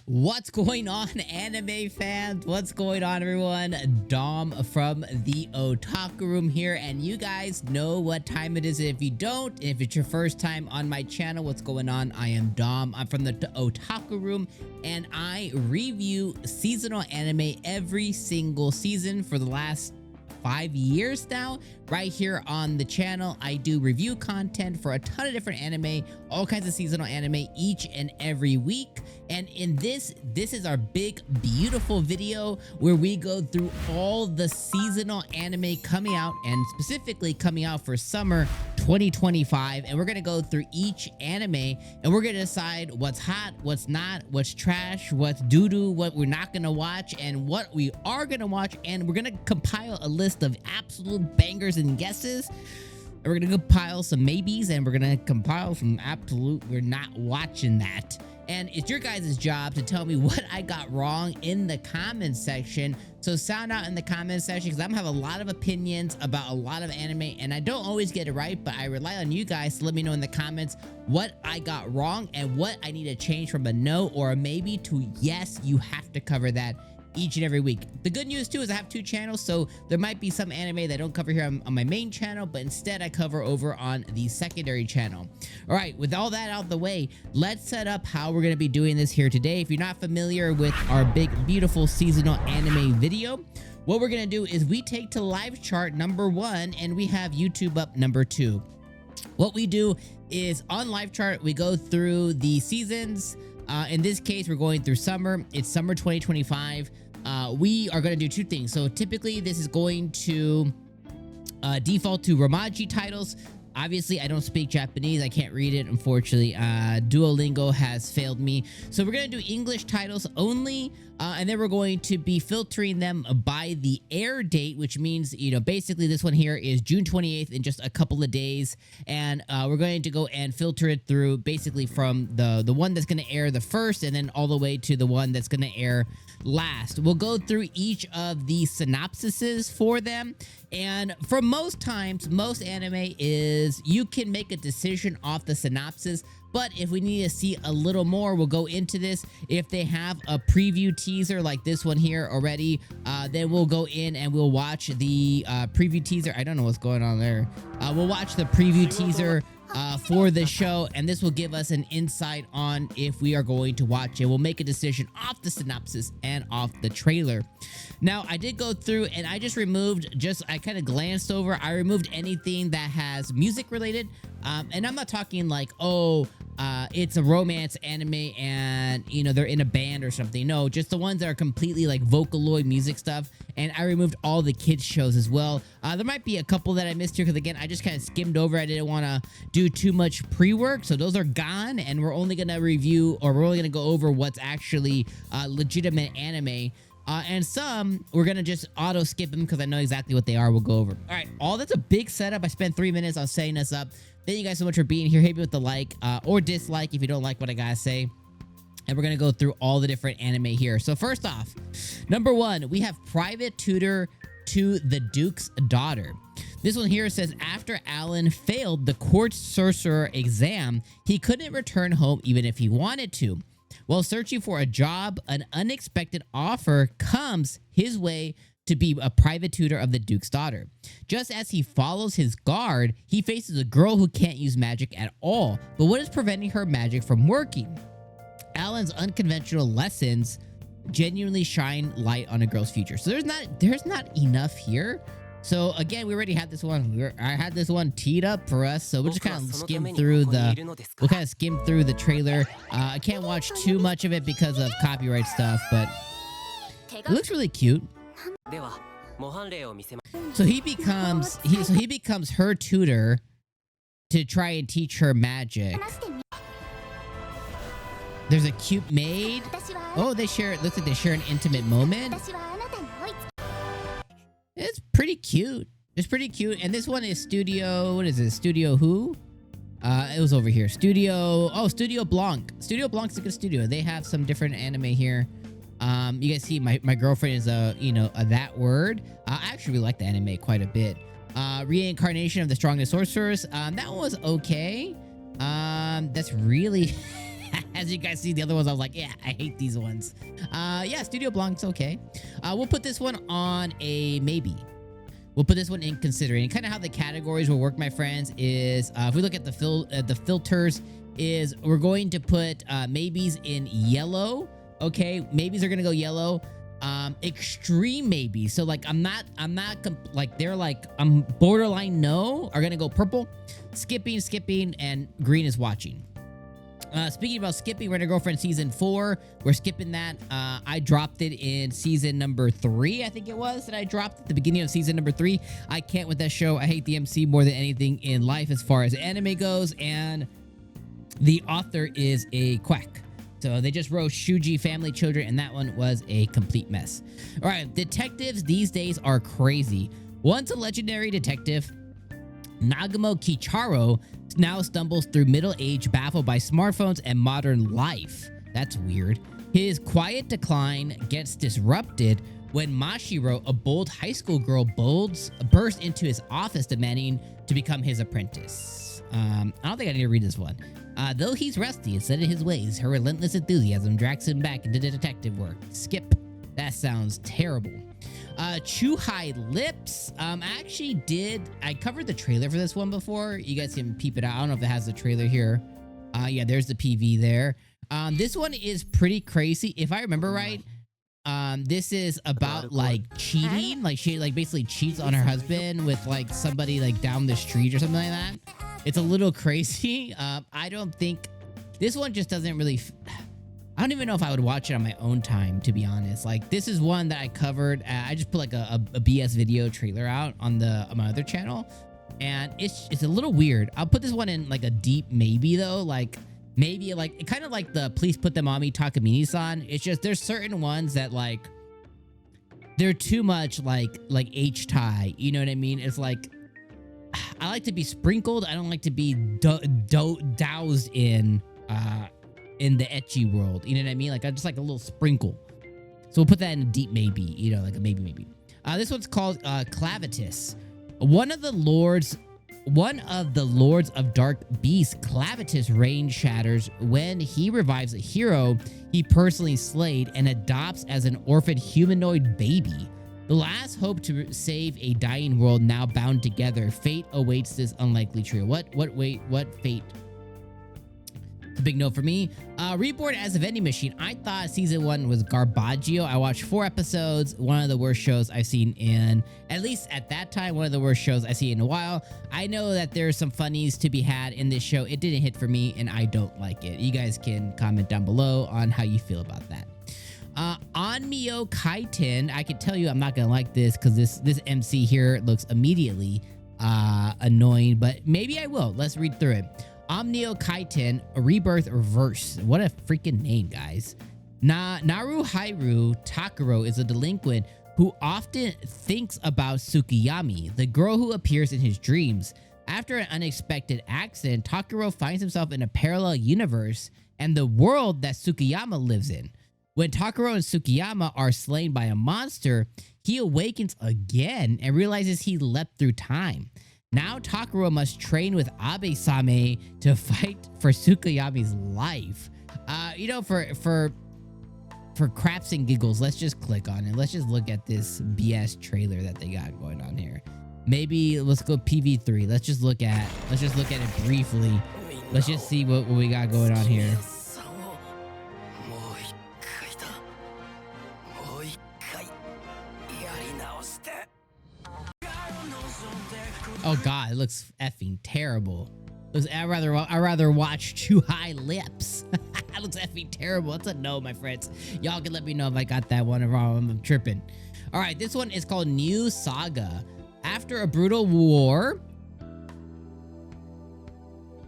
What's going on, anime fans? What's going on, everyone? Dom from the Otaku Room here, and you guys know what time it is. If you don't, if it's your first time on my channel, what's going on? I am Dom. I'm from the Otaku Room, and I review seasonal anime every single season for the last 5 years now. Right here on the channel, I do review content for a ton of different anime, all kinds of seasonal anime each and every week. And in this is our big beautiful video where we go through all the seasonal anime coming out, and specifically coming out for summer 2025, and we're gonna go through each anime and we're gonna decide what's hot, what's not, what's trash, what's doo-doo, what we're not gonna watch, and what we are gonna watch. And we're gonna compile a list of absolute bangers and guesses, and we're gonna compile some maybes, and we're gonna compile some absolute we're not watching that. And it's your guys' job to tell me what I got wrong in the comments section. So sound out in the comments section, because I'm gonna have a lot of opinions about a lot of anime, and I don't always get it right, but I rely on you guys to let me know in the comments what I got wrong and what I need to change from a no or a maybe to yes, you have to cover that each and every week. The good news too is I have 2 channels, so there might be some anime that I don't cover here on my main channel, but instead I cover over on the secondary channel. All right, with all that out the way, let's set up how we're going to be doing this here today. If you're not familiar with our big beautiful seasonal anime video, what we're going to do is we take to live chart number 1 and we have YouTube up number 2. What we do is on live chart, we go through the seasons. In this case, we're going through summer. It's summer 2025. We are going to do 2 things. So typically this is going to default to Romaji titles. Obviously, I don't speak Japanese. I can't read it, unfortunately. Duolingo has failed me. So we're going to do English titles only, and then we're going to be filtering them by the air date, which means, you know, basically this one here is June 28th in just a couple of days. And we're going to go and filter it through basically from the one that's going to air the first and then all the way to the one that's going to air last. We'll go through each of the synopsises for them. And for most times, most anime is you can make a decision off the synopsis, but if we need to see a little more, we'll go into this. If they have a preview teaser like this one here already, then we'll go in and we'll watch the preview teaser. I don't know what's going on there. We'll watch the preview teaser for the show, and this will give us an insight on if we are going to watch it. We'll make a decision off the synopsis and off the trailer. Now, I did go through and I just removed, I kind of glanced over, I removed anything that has music related. And I'm not talking like, it's a romance anime and, you know, they're in a band or something. No, just the ones that are completely like Vocaloid music stuff. And I removed all the kids shows as well. There might be a couple that I missed here because, again, I just kind of skimmed over. I didn't want to do too much pre-work. So those are gone, and we're only going to review, or we're only going to go over what's actually legitimate anime. And some, we're going to just auto-skip them because I know exactly what they are. We'll go over. All right, that's a big setup. I spent 3 minutes on setting this up. Thank you guys so much for being here. Hit me with the like or dislike if you don't like what I got to say. And we're going to go through all the different anime here. So first off, number 1, we have Private Tutor to the Duke's Daughter. This one here says, after Alan failed the court sorcerer exam, he couldn't return home even if he wanted to. While searching for a job, an unexpected offer comes his way to be a private tutor of the Duke's daughter. Just as he follows his guard, he faces a girl who can't use magic at all. But what is preventing her magic from working? Alan's unconventional lessons genuinely shine light on a girl's future. So there's not enough here. So again, we already had this one. I had this one teed up for us, so we'll just kind of skim through the trailer. I can't watch too much of it because of copyright stuff, but it looks really cute. So he becomes her tutor to try and teach her magic. There's a cute maid. Oh, it looks like they share an intimate moment. It's pretty cute. It's pretty cute. And this one is Studio, what is it? Studio who? It was over here. Studio Blanc. Studio Blanc's a good studio. They have some different anime here. You guys see my girlfriend is that word. I actually really like the anime quite a bit. Reincarnation of the Strongest Sorcerers. That one was okay. That's really As you guys see, the other ones, I was like, yeah, I hate these ones. Yeah, Studio Blanc's okay. We'll put this one on a maybe. We'll put this one in considering. Kind of how the categories will work, my friends, is if we look at the filters, is we're going to put maybes in yellow. Okay, maybes are gonna go yellow. Extreme maybe. So like I'm borderline no are gonna go purple. Skipping, and green is watching. Speaking about skipping, Rent a Girlfriend season 4, we're skipping that. I dropped it in season number 3, I think it was, that I dropped at the beginning of season number 3. I can't with that show. I hate the MC more than anything in life as far as anime goes, and the author is a quack. So they just wrote Shuji Family Children, and that one was a complete mess. All right, detectives these days are crazy. Once a legendary detective, Nagamo Kicharo now stumbles through middle age baffled by smartphones and modern life. That's weird. His quiet decline gets disrupted when Mashiro, a bold high school girl, bursts into his office demanding to become his apprentice. I don't think I need to read this one. Though he's rusty and set in his ways, her relentless enthusiasm drags him back into detective work. Skip. That sounds terrible. Chuh Lips. I covered the trailer for this one before. You guys can peep it out. I don't know if it has the trailer here. Yeah, there's the PV there. This one is pretty crazy. If I remember right, this is about like cheating. Like she like basically cheats on her husband with like somebody like down the street or something like that. It's a little crazy. I don't think this one just doesn't really. I don't even know if I would watch it on my own time, to be honest. Like, this is one that I covered. I just put like a BS video trailer out on my other channel, and it's a little weird. I'll put this one in like a deep maybe though. Like maybe like kind of like the Please Put Them On Me Takamine-san. It's just there's certain ones that like they're too much like 𝐜𝐻𝐸𝐻𝐸. You know what I mean? It's like I like to be sprinkled. I don't like to be doused in the ecchi world, you know what I mean? Like I just like a little sprinkle. So we'll put that in a deep maybe, you know, like a maybe. This one's called Clavitus. One of the lords of dark beasts, Clavitus' reign shatters when he revives a hero he personally slayed and adopts as an orphan humanoid baby. The last hope to save a dying world now bound together. Fate awaits this unlikely trio. What fate? A big no for me. Reborn as a vending machine. I thought season 1 was garbaggio. I watched 4 episodes. One of the worst shows I've seen in, at least at that time, one of the worst shows I've seen in a while. I know that there's some funnies to be had in this show. It didn't hit for me, and I don't like it. You guys can comment down below on how you feel about that. Omnio Kiten. I can tell you I'm not gonna like this because this MC here looks immediately annoying, but maybe I will. Let's read through it. Omnio Kiten, a rebirth reverse. What a freaking name, guys. Naruhiro Takuro is a delinquent who often thinks about Tsukiyami, the girl who appears in his dreams. After an unexpected accident, Takuro finds himself in a parallel universe and the world that Tsukiyama lives in. When Takuro and Tsukiyama are slain by a monster, he awakens again and realizes he leapt through time. Now Takuro must train with Abe-same to fight for Tsukiyami's life. You know, for craps and giggles, let's just click on it. Let's just look at this BS trailer that they got going on here. Maybe let's go PV3. Let's just look at it briefly. Let's just see what we got going on here. Oh god, it looks effing terrible. I'd rather watch Chuh Lips. That looks effing terrible. That's a no, my friends. Y'all can let me know if I got that one wrong. I'm tripping. All right, this one is called New Saga. After a brutal war,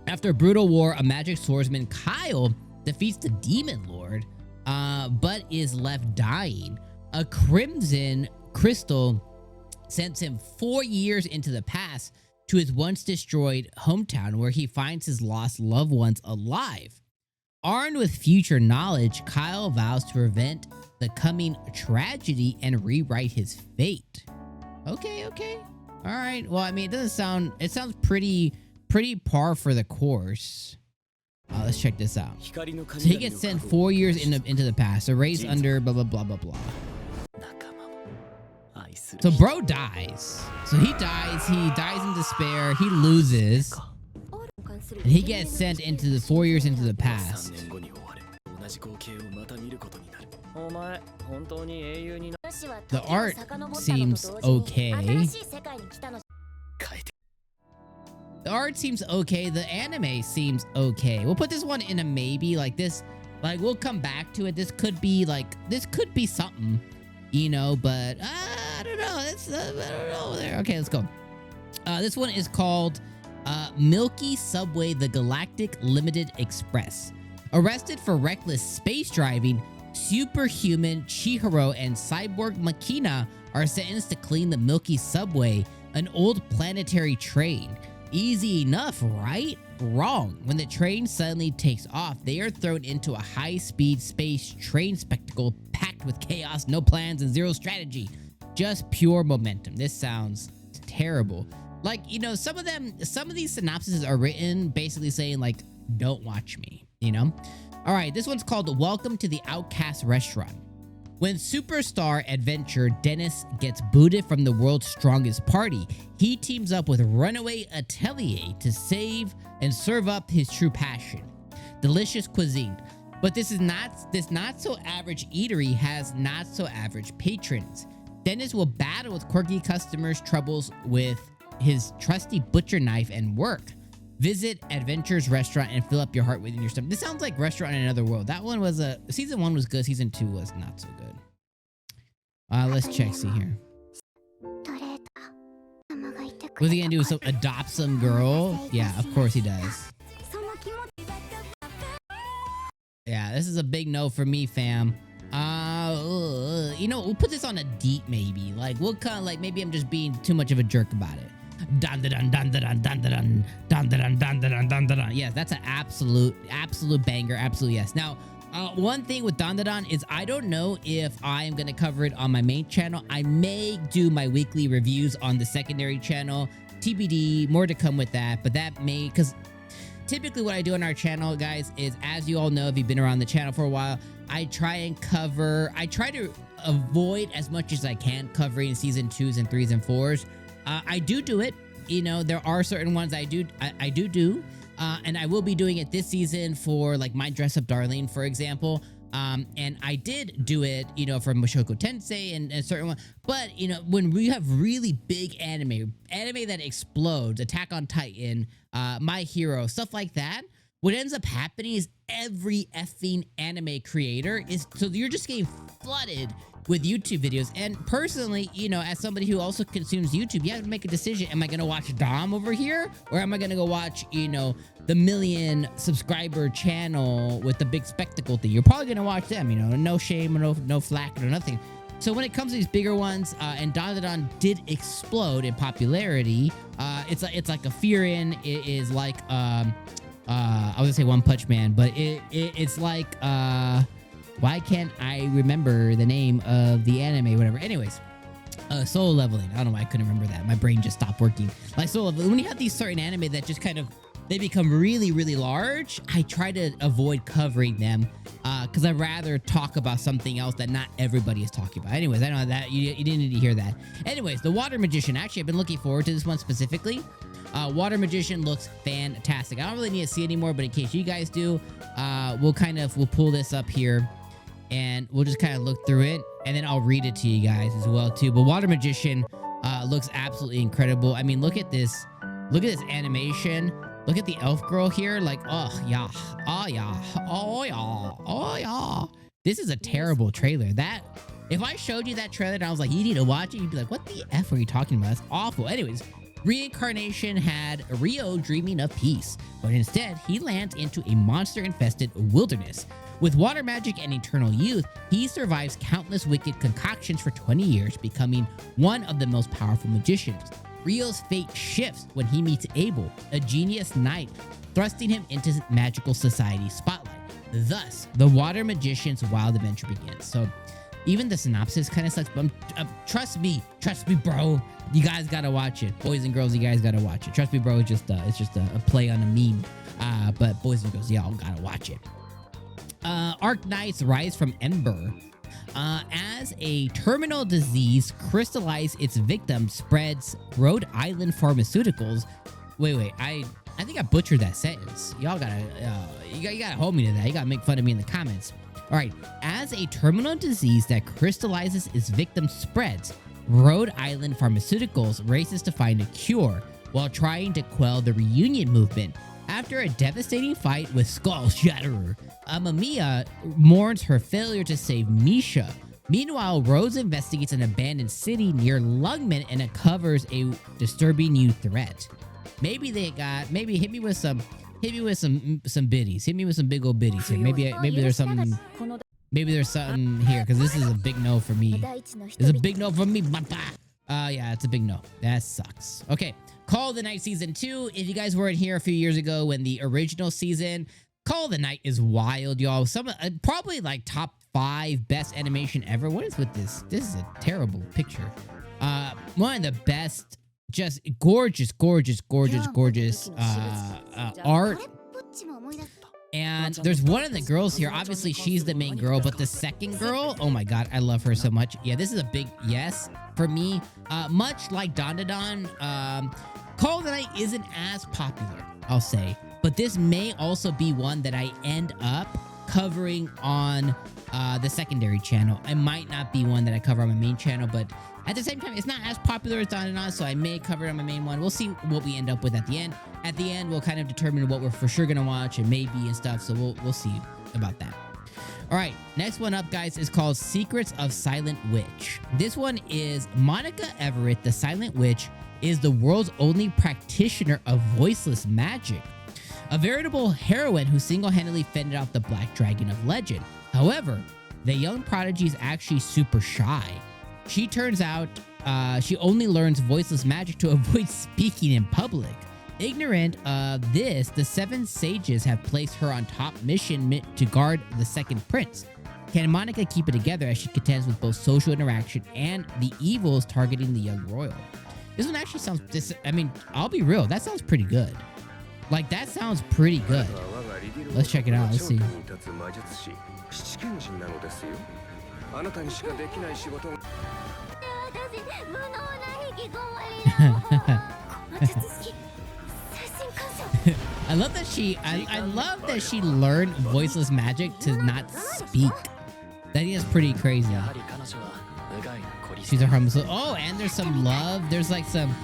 a magic swordsman, Kyle, defeats the demon lord, but is left dying. A crimson crystal sends him 4 years into the past to his once destroyed hometown, where he finds his lost loved ones alive. Armed with future knowledge, Kyle vows to prevent the coming tragedy and rewrite his fate. Okay. All right. Well, I mean, it sounds pretty par for the course. Let's check this out. So he gets sent 4 years into the past. So raised under blah, blah, blah, blah, blah. So bro dies. So he dies in despair. He loses. And he gets sent into the 4 years into the past. The art seems okay. The art seems okay. The anime seems okay. We'll put this one in a maybe. Like this, like we'll come back to it. This could be something, you know. But I don't know. I don't know there. Okay, let's go. This one is called Milky Subway: The Galactic Limited Express. Arrested for reckless space driving, superhuman Chihiro and cyborg Makina are sentenced to clean the Milky Subway, an old planetary train. Easy enough, right? Wrong. When the train suddenly takes off, they are thrown into a high-speed space train spectacle packed with chaos, no plans, and zero strategy. Just pure momentum. This sounds terrible. Like, you know, some of these synopses are written basically saying, like, don't watch me, you know? All right, this one's called Welcome to the Outcast Restaurant. When superstar adventurer Dennis gets booted from the world's strongest party, he teams up with runaway Atelier to save and serve up his true passion, delicious cuisine. But this not so average eatery has not so average patrons. Dennis will battle with quirky customers, troubles with his trusty butcher knife, and work. Visit Adventure's Restaurant and fill up your heart within your stomach. This sounds like Restaurant in Another World. That one was season 1 was good. Season 2 was not so good. Let's check. See here. What's he gonna do? Adopt some girl? Yeah, of course he does. Yeah, this is a big no for me, fam. You know, we'll put this on a deep maybe. Like we'll kind of like maybe I'm just being too much of a jerk about it. Dun dun dun dun dun dun dun dun dun dun dun dun dun dun. Yes, that's an absolute banger. Absolute yes. Now, one thing with Don is I don't know if I am gonna cover it on my main channel. I may do my weekly reviews on the secondary channel. TBD, more to come with that. But that may, because typically what I do on our channel, guys, is as you all know, if you've been around the channel for a while, I try to avoid as much as I can covering season 2s and 3s and 4s. I do it. You know, there are certain ones I do. And I will be doing it this season for like My Dress Up Darling, for example. And I did do it, you know, for Mushoku Tensei and certain one. But, you know, when we have really big anime that explodes, Attack on Titan, My Hero, stuff like that, what ends up happening is every effing anime creator so you're just getting flooded with YouTube videos. And personally, you know, as somebody who also consumes YouTube, you have to make a decision. Am I going to watch Dom over here? Or am I going to go watch, you know, the 1 million subscriber channel with the big spectacle thing? You're probably going to watch them, you know, no shame, no flack, or nothing. So when it comes to these bigger ones, and Dandadan did explode in popularity, it's like a Fearin. It is like, I was going to say One Punch Man, but it's like, why can't I remember the name of the anime, whatever? Anyways, Solo Leveling. I don't know why I couldn't remember that. My brain just stopped working. Like Solo Leveling, when you have these certain anime that just kind of, they become really, really large, I try to avoid covering them because I'd rather talk about something else that not everybody is talking about. Anyways, I know that you didn't need to hear that. Anyways, The Water Magician. Actually, I've been looking forward to this one specifically. Water Magician looks fantastic. I don't really need to see anymore, but in case you guys do, we'll pull this up here. And we'll just kind of look through it, and then I'll read it to you guys as well too. But Water Magician looks absolutely incredible. I mean, look at this animation. Look at the elf girl here. Like, oh yeah, oh yeah, oh yeah, oh yeah. This is a terrible trailer. That if I showed you that trailer and I was like, you need to watch it, you'd be like, what the F are you talking about? That's awful. Anyways, Reincarnation had Rio dreaming of peace, but instead he lands into a monster-infested wilderness. With water magic and eternal youth, he survives countless wicked concoctions for 20 years, becoming one of the most powerful magicians. Rio's fate shifts when he meets Abel, a genius knight, thrusting him into magical society's spotlight. Thus, the Water Magician's wild adventure begins. So, even the synopsis kind of sucks, but trust me, bro. You guys gotta watch it. Boys and girls, you guys gotta watch it. Trust me, bro, it's just a play on a meme. But boys and girls, y'all gotta watch it. Ark Knights Rise from Ember. As a terminal disease crystallizes its victim, spreads Rhode Island Pharmaceuticals. Wait, I think I butchered that sentence. Y'all gotta, you gotta hold me to that. You gotta make fun of me in the comments. All right, as a terminal disease that crystallizes its victim spreads, Rhode Island Pharmaceuticals races to find a cure while trying to quell the reunion movement. After a devastating fight with Skull Shatterer, Mamiya mourns her failure to save Misha. Meanwhile, Rose investigates an abandoned city near Lungman and uncovers a disturbing new threat. Maybe hit me with some biddies. Hit me with some big old biddies here. Maybe there's something. Maybe there's something here, because this is a big no for me. It's a big no for me. Yeah, it's a big no. That sucks. Okay, Call of the Night Season 2. If you guys weren't here a few years ago when the original season, Call of the Night is wild, y'all. Probably like top 5 best animation ever. What is with this? This is a terrible picture. One of the best, just gorgeous art. And there's one of the girls here. Obviously, she's the main girl, but the second girl, oh my god, I love her so much. Yeah, this is a big yes for me. Much like Dandadan, Call of the Night isn't as popular, I'll say. But this may also be one that I end up covering on the secondary channel. It might not be one that I cover on my main channel, but at the same time, it's not as popular as Dandadan, so I may cover it on my main one. We'll see what we end up with at the end. At the end, we'll kind of determine what we're for sure gonna watch and maybe and stuff, so we'll see about that. All right, next one up, guys, is called Secrets of Silent Witch. This one is Monica Everett, the Silent Witch, is the world's only practitioner of voiceless magic. A veritable heroine who single-handedly fended off the Black Dragon of legend. However, the young prodigy is actually super shy. She turns out she only learns voiceless magic to avoid speaking in public. Ignorant of this, the 7 sages have placed her on top mission to guard the second prince. Can Monica keep it together as she contends with both social interaction and the evils targeting the young royal? This one actually sounds, I mean, I'll be real, that sounds pretty good. Like, that sounds pretty good. Let's check it out, let's see. I love that I love that she learned voiceless magic to not speak. That is pretty crazy. She's a harmless. Oh, and there's some love. There's like some,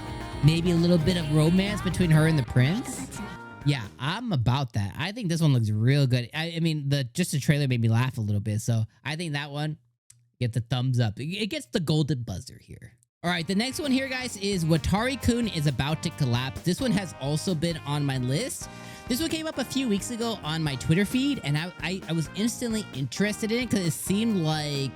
maybe a little bit of romance between her and the prince. Yeah, I'm about that. I think this one looks real good. I mean, just the trailer made me laugh a little bit. So I think that one gets the thumbs up. It gets the golden buzzer here. All right, the next one here, guys, is Watari Coon is about to collapse. This one has also been on my list. This one came up a few weeks ago on my Twitter feed, and I was instantly interested in it because it seemed like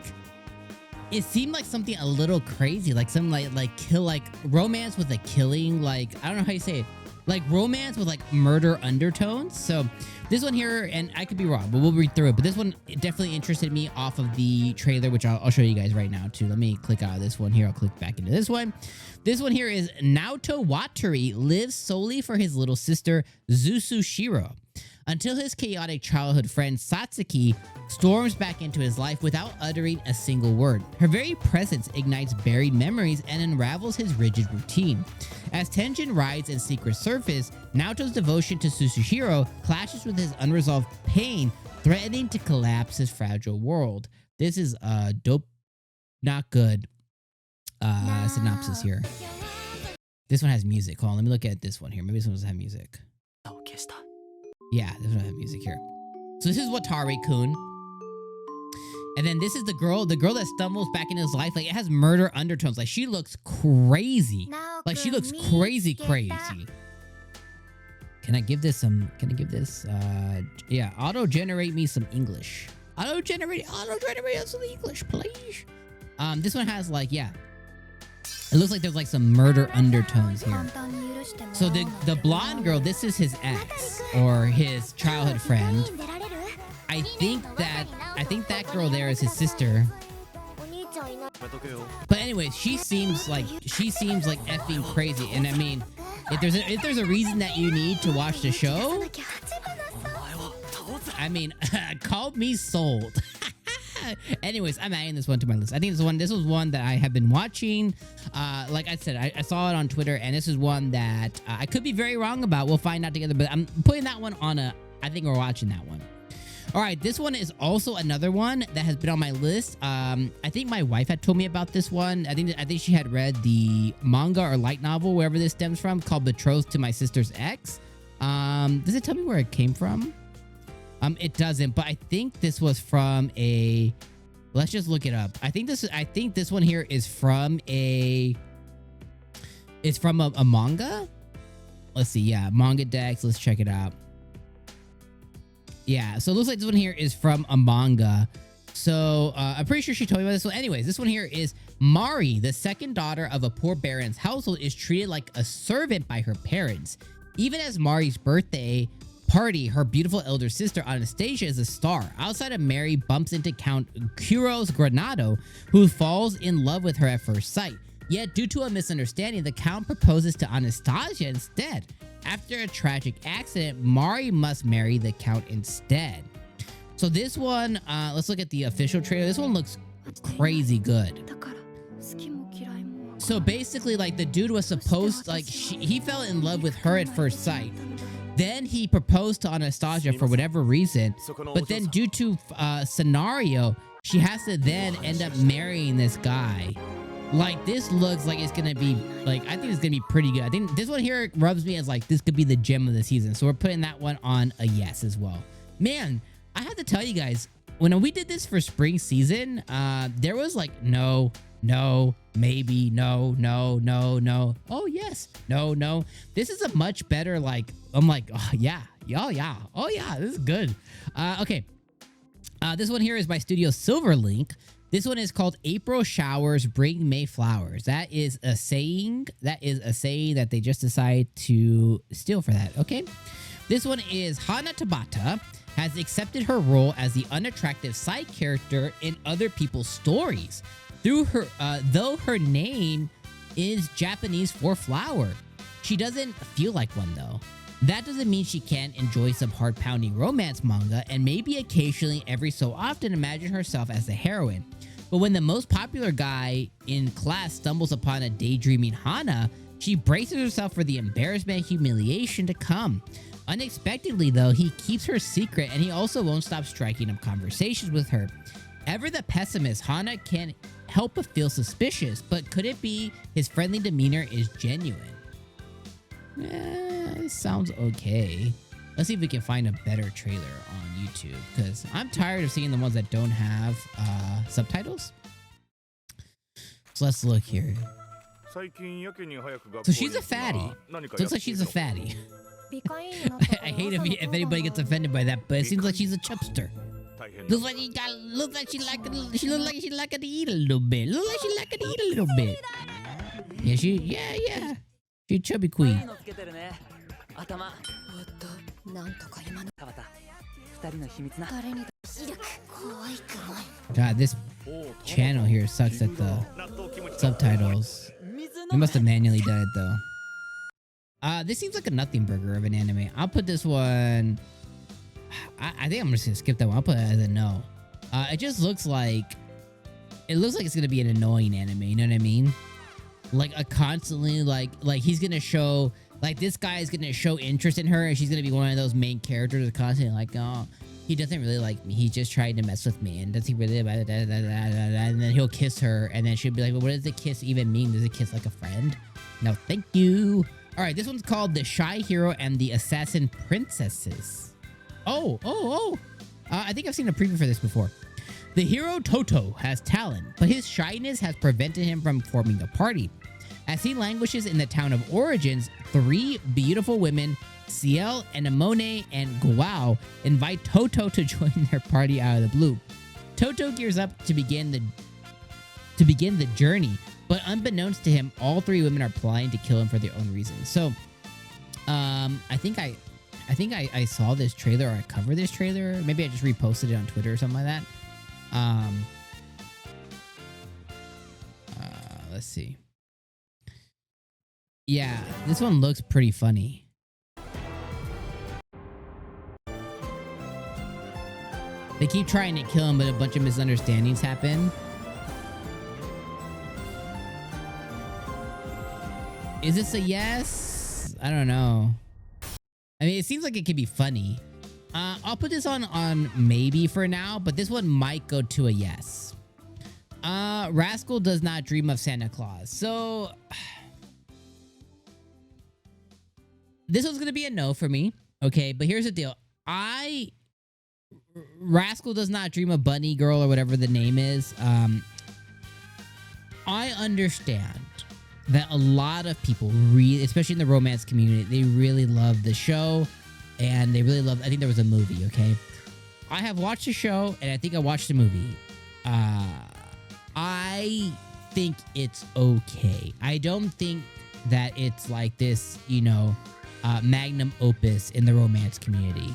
something a little crazy, like some like romance with a killing, like I don't know how you say it, like romance with like murder undertones. So this one here, and I could be wrong, but we'll read through it. But this one definitely interested me off of the trailer, which I'll show you guys right now too. Let me click out of this one here. I'll click back into this one. This one here is Naoto Watari lives solely for his little sister Zuzushiro until his chaotic childhood friend Satsuki storms back into his life without uttering a single word. Her very presence ignites buried memories and unravels his rigid routine. As tension rides and secrets surface, Naoto's devotion to Zuzushiro clashes with his unresolved pain, threatening to collapse his fragile world. This is dope, not good synopsis here. This one has music. Hold on, let me look at this one here. Maybe this one doesn't have music. Yeah, this one has music here. So this is Watari Coon. And then this is the girl that stumbles back into his life. Like, it has murder undertones. Like, she looks crazy. Like, she looks crazy. Can I give this yeah, auto-generate me some English. Auto-generate some English, please. This one has, like, yeah. It looks like there's, like, some murder undertones here. So the blonde girl, this is his ex, or his childhood friend. I think that girl there is his sister. But anyway, she seems like effing crazy. And I mean, if there's a reason that you need to watch the show, I mean, call me sold. Anyways, I'm adding this one to my list. I think this was one that I have been watching. Like I said, I saw it on Twitter, and this is one that I could be very wrong about. We'll find out together, but I'm putting that one on I think we're watching that one. All right, this one is also another one that has been on my list. I think my wife had told me about this one. I think she had read the manga or light novel, wherever this stems from, called Betrothed to My Sister's Ex. Does it tell me where it came from? It doesn't, but I think this was from a... Let's just look it up. I think this one here is from a... It's from a manga? Let's see, yeah, manga decks. Let's check it out. Yeah, so it looks like this one here is from a manga. So I'm pretty sure she told me about this one. Anyways, this one here is Mari, the second daughter of a poor baron's household, is treated like a servant by her parents. Even as Mari's birthday party, her beautiful elder sister Anastasia is a star. Outside of Mary bumps into Count Kuros Granado, who falls in love with her at first sight. Yet, due to a misunderstanding, the Count proposes to Anastasia instead. After a tragic accident, Mari must marry the Count instead. So this one, let's look at the official trailer. This one looks crazy good. So basically, like, the dude was supposed, like, he fell in love with her at first sight. Then he proposed to Anastasia for whatever reason, but then due to scenario, she has to then end up marrying this guy. Like, this looks like it's gonna be, like, I think it's gonna be pretty good. I think this one here rubs me as, like, this could be the gem of the season. So we're putting that one on a yes as well. Man, I have to tell you guys, when we did this for spring season, there was like, no, maybe, no, oh yes, no. This is a much better, like, I'm like, oh yeah, this is good. Okay, this one here is by Studio Silverlink. This one is called April Showers Bring May Flowers. That is a saying that they just decided to steal for that, okay? This one is Hana Tabata has accepted her role as the unattractive side character in other people's stories. Through her, though her name is Japanese for flower. She doesn't feel like one though. That doesn't mean she can't enjoy some heart-pounding romance manga and maybe occasionally every so often imagine herself as the heroine. But when the most popular guy in class stumbles upon a daydreaming Hana, she braces herself for the embarrassment and humiliation to come. Unexpectedly though, he keeps her secret and he also won't stop striking up conversations with her. Ever the pessimist, Hana can't help but feel suspicious, but could it be his friendly demeanor is genuine? It sounds okay. Let's see if we can find a better trailer on YouTube, because I'm tired of seeing the ones that don't have subtitles. So let's look here. So she's a fatty. Looks like she's a fatty. I hate if anybody gets offended by that, but it seems like she's a chubster. Looks like she like to eat a little bit. Looks like she like to eat a little bit. Yeah, yeah. She's a chubby queen. God, this channel here sucks at the subtitles. They must have manually done it though. This seems like a nothing burger of an anime. I'll put this one... I think I'm just gonna skip that one. I'll put it as a no. It just looks like... It looks like it's gonna be an annoying anime, you know what I mean? Like a constantly, like he's gonna show... Like this guy is gonna show interest in her and she's gonna be one of those main characters that's constantly like, oh, he doesn't really like me. He's just trying to mess with me. And does he really... And then he'll kiss her and then she'll be like, well, what does the kiss even mean? Does it kiss like a friend? No, thank you. All right, this one's called The Shy Hero and the Assassin Princesses. I think I've seen a preview for this before. The hero Toto has talent, but his shyness has prevented him from forming a party. As he languishes in the town of origins, three beautiful women, Ciel, Anemone, and Guao, invite Toto to join their party out of the blue. Toto gears up to begin the journey, but unbeknownst to him, all three women are plotting to kill him for their own reasons. So, I think I saw this trailer, or I covered this trailer. Maybe I just reposted it on Twitter or something like that. Let's see. Yeah, this one looks pretty funny. They keep trying to kill him, but a bunch of misunderstandings happen. Is this a yes? I don't know. I mean, it seems like it could be funny. I'll put this on maybe for now, but this one might go to a yes. Rascal does not dream of Santa Claus. So this one's gonna be a no for me. Okay, but here's the deal. Rascal does not dream of Bunny Girl or whatever the name is. I understand that a lot of people really, especially in the romance community, they really love the show and they really love, I think there was a movie, okay? I have watched the show and I think I watched the movie. I think it's okay. I don't think that it's like this, you know, magnum opus in the romance community.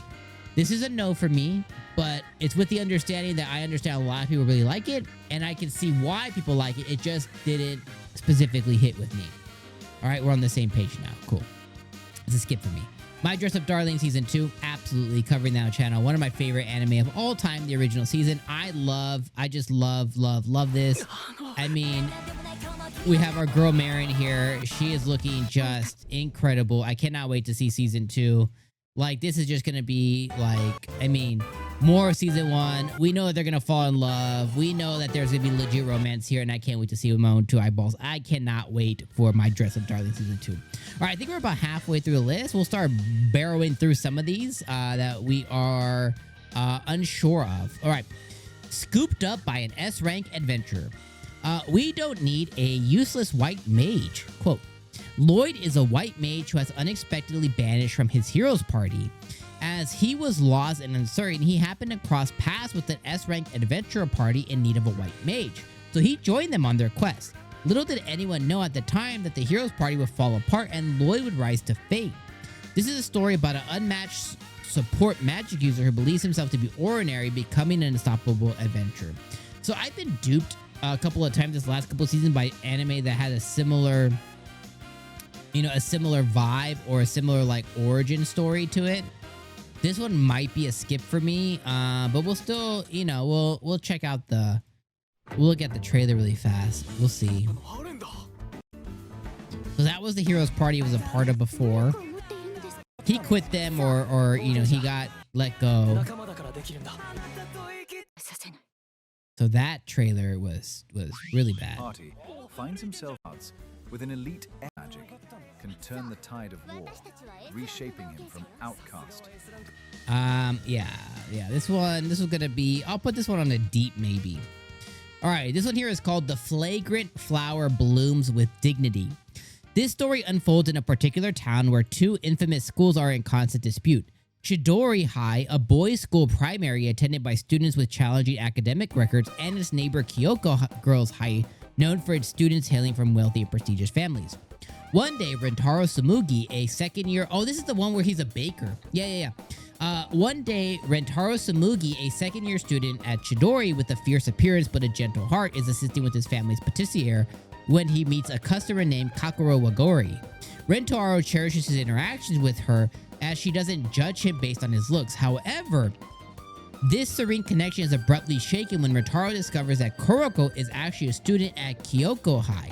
This is a no for me, but it's with the understanding that I understand a lot of people really like it, and I can see why people like it. It just didn't specifically hit with me. All right, we're on the same page now. Cool. It's a skip for me. My Dress Up Darling Season 2, absolutely covering that on channel. One of my favorite anime of all time, the original season. I just love this. I mean, we have our girl Marin here. She is looking just incredible. I cannot wait to see Season 2. Like, this is just gonna be, like, I mean, more of Season 1. We know that they're gonna fall in love. We know that there's gonna be legit romance here, and I can't wait to see it with my own two eyeballs. I cannot wait for My Dress Up Darling Season 2. All right, I think we're about halfway through the list. We'll start barreling through some of these that we are unsure of. All right. Scooped up by an S-rank adventurer. We don't need a useless white mage. Quote, Lloyd is a white mage who has unexpectedly banished from his hero's party. As he was lost and uncertain, he happened to cross paths with an S-rank adventurer party in need of a white mage. So he joined them on their quest. Little did anyone know at the time that the hero's party would fall apart and Lloyd would rise to fame. This is a story about an unmatched support magic user who believes himself to be ordinary, becoming an unstoppable adventurer. So I've been duped a couple of times this last couple of seasons by anime that had a similar, you know, a similar vibe or a similar like origin story to it. This one might be a skip for me, but we'll still, you know, we'll check out we'll look at the trailer really fast. We'll see. So that was the hero's party he was a part of before. He quit them or you know, he got let go. So that trailer was really bad. Party finds himself with an elite magic can turn the tide of war, reshaping him from outcast. Yeah. This was gonna be. I'll put this one on a deep maybe. All right, this one here is called The Flagrant Flower Blooms with Dignity. This story unfolds in a particular town where two infamous schools are in constant dispute. Chidori High, a boys' school primary attended by students with challenging academic records, and its neighbor Kyoko Girls High, known for its students hailing from wealthy and prestigious families. One day, Rentaro Sumugi, a second-year... Oh, this is the one where he's a baker. Yeah. One day, Rentaro Sumugi, a second-year student at Chidori with a fierce appearance but a gentle heart, is assisting with his family's patissiere when he meets a customer named Kakuro Wagori. Rentaro cherishes his interactions with her as she doesn't judge him based on his looks. However, this serene connection is abruptly shaken when Rentaro discovers that Kuroko is actually a student at Kyoko High.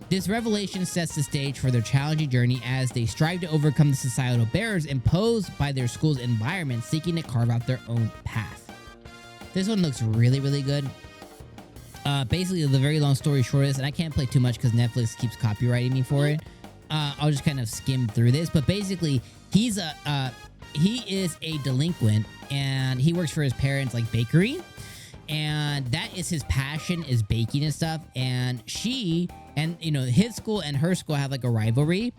This revelation sets the stage for their challenging journey as they strive to overcome the societal barriers imposed by their school's environment, seeking to carve out their own path. This one looks really, really good. Basically, the very long story short is, and I can't play too much because Netflix keeps copyrighting me for it. I'll just kind of skim through this, but basically, he is a delinquent and he works for his parents' like bakery, and that is his passion, is baking and stuff. And she and you know his school and her school have like a rivalry,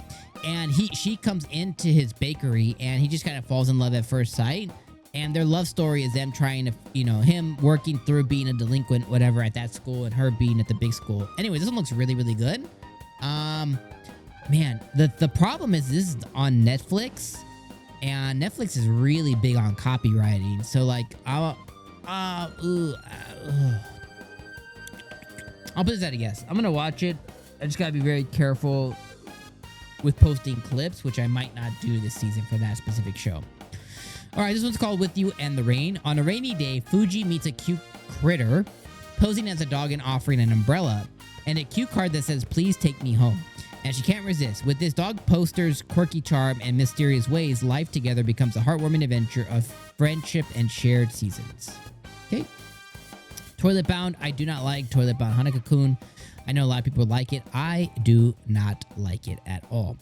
and she comes into his bakery and he just kind of falls in love at first sight. And their love story is them trying to, you know, him working through being a delinquent, whatever, at that school, and her being at the big school. Anyway, this one looks really, really good. Man, the problem is this is on Netflix, and Netflix is really big on copywriting. So like, I'll put this at a guess. I'm gonna watch it. I just gotta be very careful with posting clips, which I might not do this season for that specific show. All right, this one's called With You and the Rain. On a rainy day, Fuji meets a cute critter posing as a dog and offering an umbrella and a cute card that says, "Please take me home." And she can't resist. With this dog poster's quirky charm and mysterious ways, life together becomes a heartwarming adventure of friendship and shared seasons. Okay. Toilet Bound. I do not like Toilet Bound Hana Coon. I know a lot of people like it. I do not like it at all.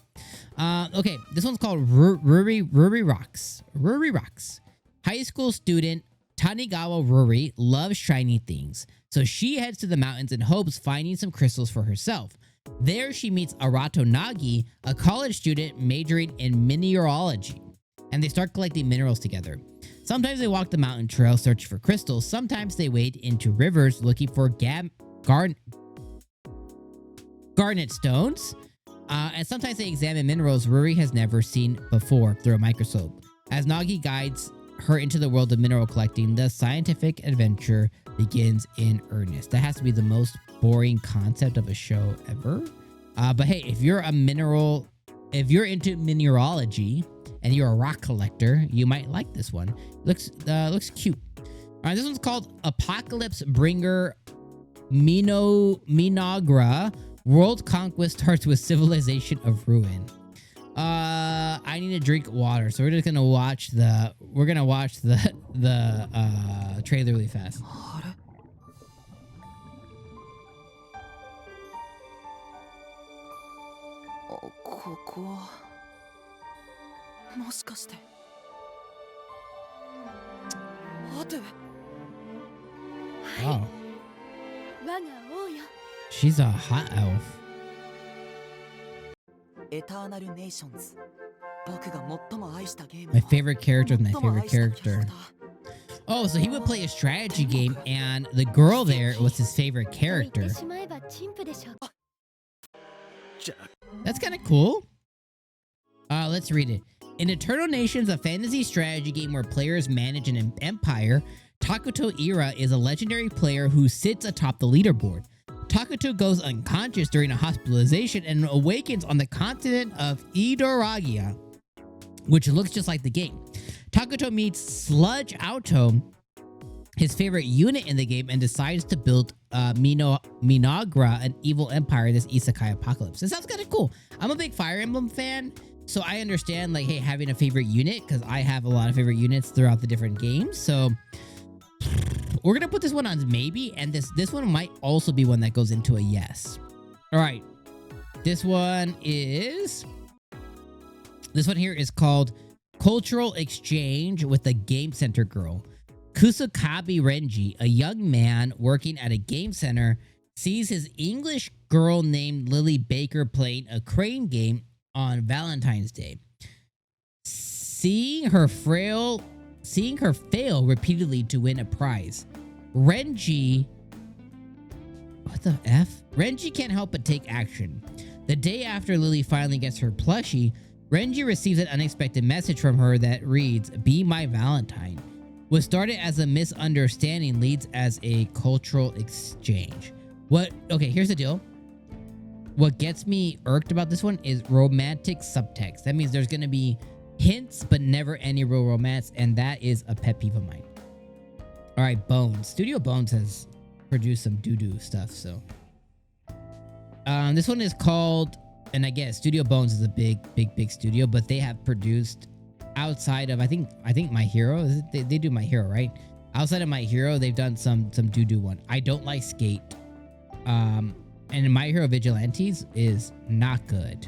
Okay, this one's called Rury Rocks. Rury Rocks. High school student Tanigawa Rury loves shiny things, so she heads to the mountains in hopes finding some crystals for herself. There she meets Arato Nagi, a college student majoring in mineralogy, and they start collecting minerals together. Sometimes they walk the mountain trail searching for crystals, sometimes they wade into rivers looking for garnet stones, and sometimes they examine minerals Rury has never seen before through a microscope. As Nagi guides her into the world of mineral collecting, the scientific adventure begins in earnest. That has to be the most boring concept of a show ever. But hey, if you're into mineralogy and you're a rock collector, you might like this one. Looks cute. All right, this one's called Apocalypse Bringer Minogra. World conquest starts with civilization of ruin. I need to drink water, so we're just gonna watch the trailer really fast. ここはもしかして待て Oh. She's a hot elf. エターナルネーションズ僕が最も愛したゲーム My favorite character is my favorite character. Oh, so he would play a strategy game and the girl there was his favorite character. That's kind of cool. Let's read it. In Eternal Nations, a fantasy strategy game where players manage an empire, Takuto Ira is a legendary player who sits atop the leaderboard. Takuto goes unconscious during a hospitalization and awakens on the continent of Idoragia, which looks just like the game. Takuto meets Sludge Auto, his favorite unit in the game, and decides to build Minogra, an evil empire, this isekai apocalypse. It sounds kind of cool. I'm a big Fire Emblem fan, so I understand, like, hey, having a favorite unit, because I have a lot of favorite units throughout the different games. So we're gonna put this one on maybe, and this one might also be one that goes into a yes. All right, this one here is called Cultural Exchange with the Game Center Girl. Kusakabe Renji, a young man working at a game center, sees his English girl named Lily Baker playing a crane game on Valentine's Day. Seeing her fail repeatedly to win a prize, Renji can't help but take action. The day after Lily finally gets her plushie, Renji receives an unexpected message from her that reads, "Be my Valentine." What started as a misunderstanding leads as a cultural exchange. Okay, here's the deal. What gets me irked about this one is romantic subtext. That means there's going to be hints, but never any real romance, and that is a pet peeve of mine. All right, Bones. Studio Bones has produced some doo-doo stuff, so. This one is called, and I guess Studio Bones is a big studio, but they have produced outside of, I think My Hero, they do My Hero, right? Outside of My Hero, they've done some doo-doo one. I don't like Skate. And My Hero Vigilantes is not good.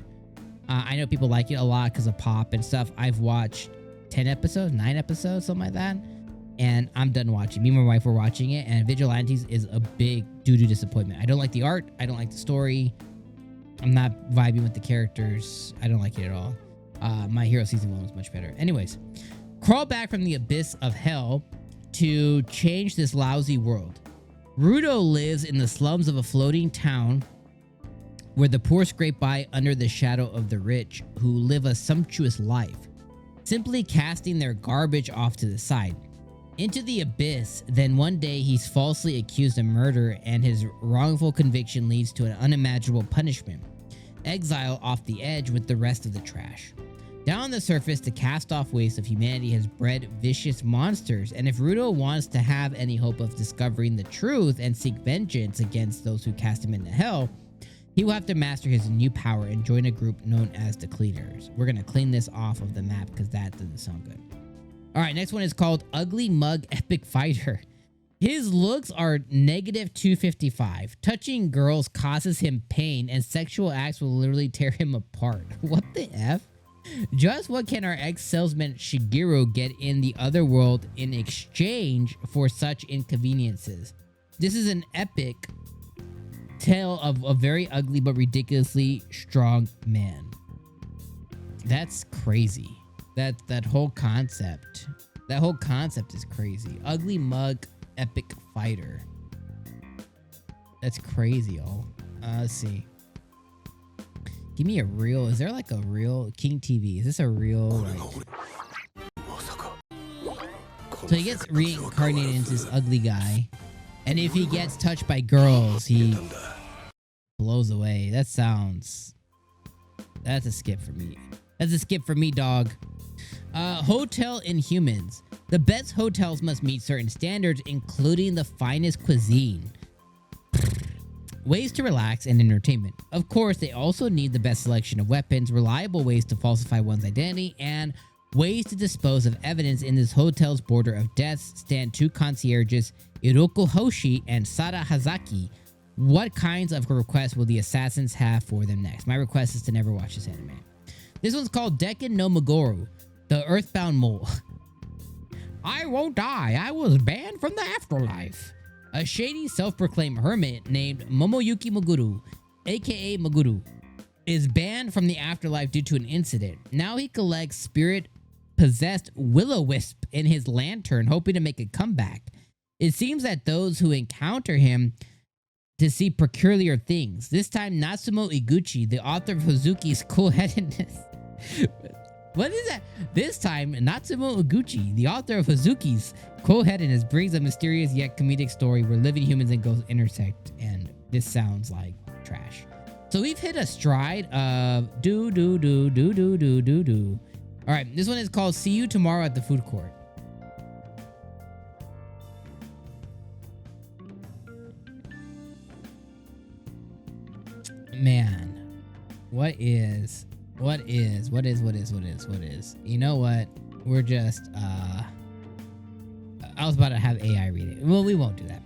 I know people like it a lot because of pop and stuff. I've watched 10 episodes, 9 episodes, something like that. And I'm done watching. Me and my wife were watching it, and Vigilantes is a big doo-doo disappointment. I don't like the art. I don't like the story. I'm not vibing with the characters. I don't like it at all. My Hero Season 1 was much better. Anyways, crawl back from the abyss of hell to change this lousy world. Rudo lives in the slums of a floating town where the poor scrape by under the shadow of the rich who live a sumptuous life, simply casting their garbage off to the side. Into the abyss, then one day he's falsely accused of murder and his wrongful conviction leads to an unimaginable punishment. Exile off the edge with the rest of the trash. Down on the surface, the cast-off waste of humanity has bred vicious monsters, and if Rudo wants to have any hope of discovering the truth and seek vengeance against those who cast him into hell, he will have to master his new power and join a group known as the Cleaners. We're going to clean this off of the map because that doesn't sound good. Alright, next one is called Ugly Mug Epic Fighter. His looks are negative 255. Touching girls causes him pain, and sexual acts will literally tear him apart. What the F? Just what can our ex-salesman Shigeru get in the other world in exchange for such inconveniences? This is an epic tale of a very ugly but ridiculously strong man. That's crazy. That whole concept. That whole concept is crazy. Ugly Mug Epic Fighter. That's crazy, y'all. Let's see. Give me a real. Is there like a real King TV? Is this a real like? So he gets reincarnated into this ugly guy, and if he gets touched by girls, he blows away. That sounds. That's a skip for me. That's a skip for me, dog. Hotel Inhumans. The best hotels must meet certain standards, including the finest cuisine. Ways to relax and entertainment. Of course, they also need the best selection of weapons, reliable ways to falsify one's identity, and ways to dispose of evidence. In this hotel's border of deaths stand two concierges, Iroko Hoshi and Sada Hazaki. What kinds of requests will the assassins have for them next? My request is to never watch this anime. This one's called Deken no Nagoru, the Earthbound Mole. I won't die. I was banned from the afterlife. A shady self-proclaimed hermit named Momoyuki Moguru, aka Moguru, is banned from the afterlife due to an incident. Now he collects spirit-possessed will-o-wisp in his lantern, hoping to make a comeback. It seems that those who encounter him to see peculiar things. This time, Natsumo Iguchi, the author of Hazuki's cool-headedness. What is that? This time, Natsumo Iguchi, the author of Hazuki's cool-headedness, brings a mysterious yet comedic story where living humans and ghosts intersect, and this sounds like trash. So we've hit a stride of do. All right, this one is called See You Tomorrow at the Food Court. Man, what is? You know what? We're just, I was about to have AI read it. Well, we won't do that.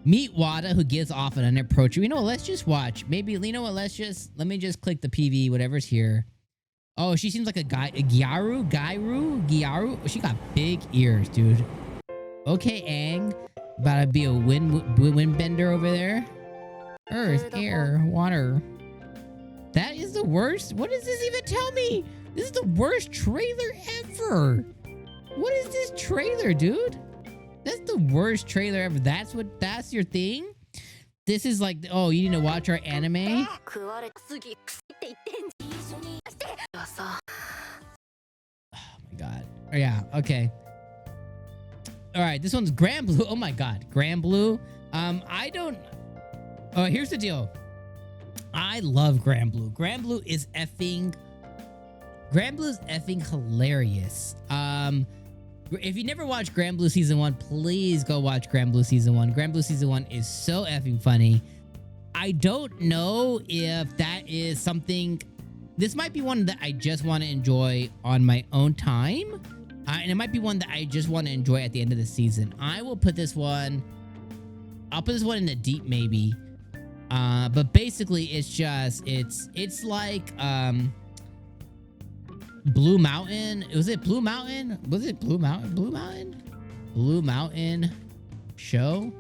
Meet Wada, who gives off an unapproachable. You know what? Let's just watch. Maybe, you know what? Let me just click the PV, whatever's here. Oh, she seems like a guy, a Gyaru. She got big ears, dude. Okay, Aang. About to be a wind bender over there. Earth, air, water. That is the worst. What does this even tell me? This is the worst trailer ever. What is this trailer, dude? That's the worst trailer ever. That's your thing? This is like, oh, you need to watch our anime? Oh my god. Oh yeah, okay. Alright, this one's Gran Blue. Oh my god. Gran Blue. Here's the deal. I love Gran Blue. Gran Blue is effing hilarious. If you never watched Gran Blue Season 1, please go watch Gran Blue Season 1. Gran Blue Season 1 is so effing funny. I don't know if that is something... This might be one that I just want to enjoy on my own time. And it might be one that I just want to enjoy at the end of the season. I'll put this one in the deep maybe. But basically it's just, it's like, Blue Mountain. Was it Blue Mountain? Was it Blue Mountain? Blue Mountain? Blue Mountain show?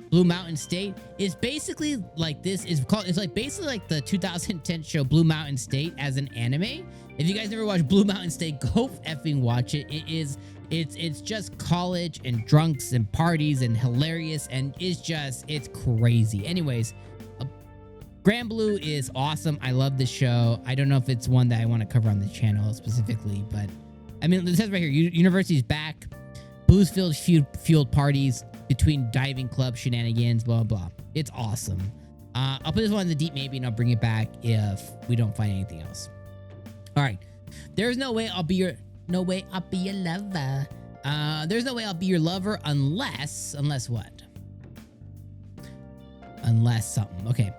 Blue Mountain State. It's basically like this. It's like basically like the 2010 show Blue Mountain State as an anime. If you guys never watched Blue Mountain State, go effing watch it. It's just college and drunks and parties and hilarious, and it's crazy. Anyways, Gran Blue is awesome. I love this show. I don't know if it's one that I want to cover on the channel specifically, but I mean, it says right here, University's back. Booze-filled fueled parties between diving club shenanigans, blah, blah. It's awesome. I'll put this one in the deep maybe, and I'll bring it back if we don't find anything else. All right. There's no way I'll be your lover. There's no way I'll be your lover unless what? Unless something. Okay.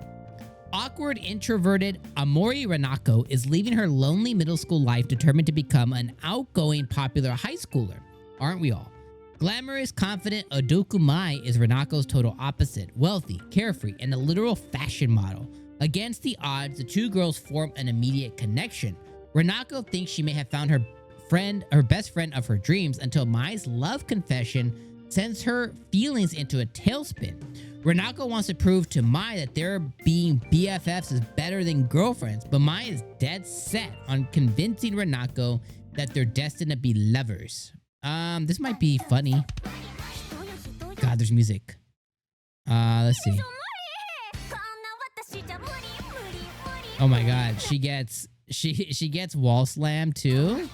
Awkward, introverted Amori Renako is leaving her lonely middle school life determined to become an outgoing, popular high schooler. Aren't we all? Glamorous, confident Odoku Mai is Renako's total opposite. Wealthy, carefree, and a literal fashion model. Against the odds, the two girls form an immediate connection. Renako thinks she may have found her best friend of her dreams until Mai's love confession sends her feelings into a tailspin. Renako wants to prove to Mai that their being BFFs is better than girlfriends, but Mai is dead set on convincing Renako that they're destined to be lovers. This might be funny. God, there's music. Let's see. Oh my God, she gets wall slam too.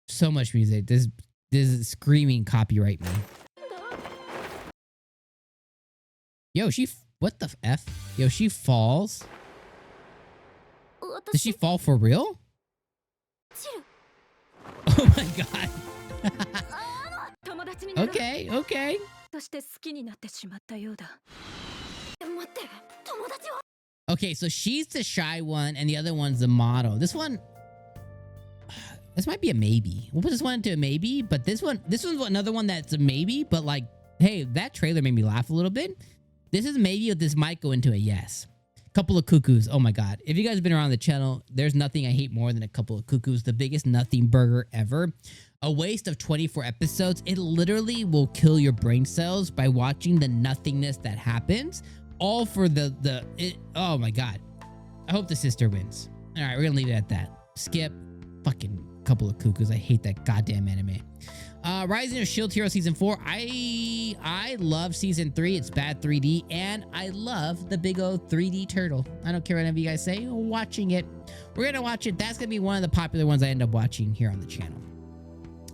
So much music. This is screaming copyright me. Yo, what the F? Yo, she falls. Did she fall for real? Oh my God. Okay. Okay, so she's the shy one and the other one's the model. This might be a maybe. We'll put this one into a maybe, but this one's another one that's a maybe, but like, hey, that trailer made me laugh a little bit. This is maybe, this might go into a yes. Couple of cuckoos. Oh my God. If you guys have been around the channel, there's nothing I hate more than a couple of cuckoos. The biggest nothing burger ever. A waste of 24 episodes. It literally will kill your brain cells by watching the nothingness that happens. All for oh my God. I hope the sister wins. All right, we're gonna leave it at that. Skip. Fucking couple of cuckoos. I hate that goddamn anime. Rising of Shield Hero Season 4. I love Season 3. It's bad 3D. And I love the big old 3D turtle. I don't care what any of you guys say. Watching it. We're going to watch it. That's going to be one of the popular ones I end up watching here on the channel.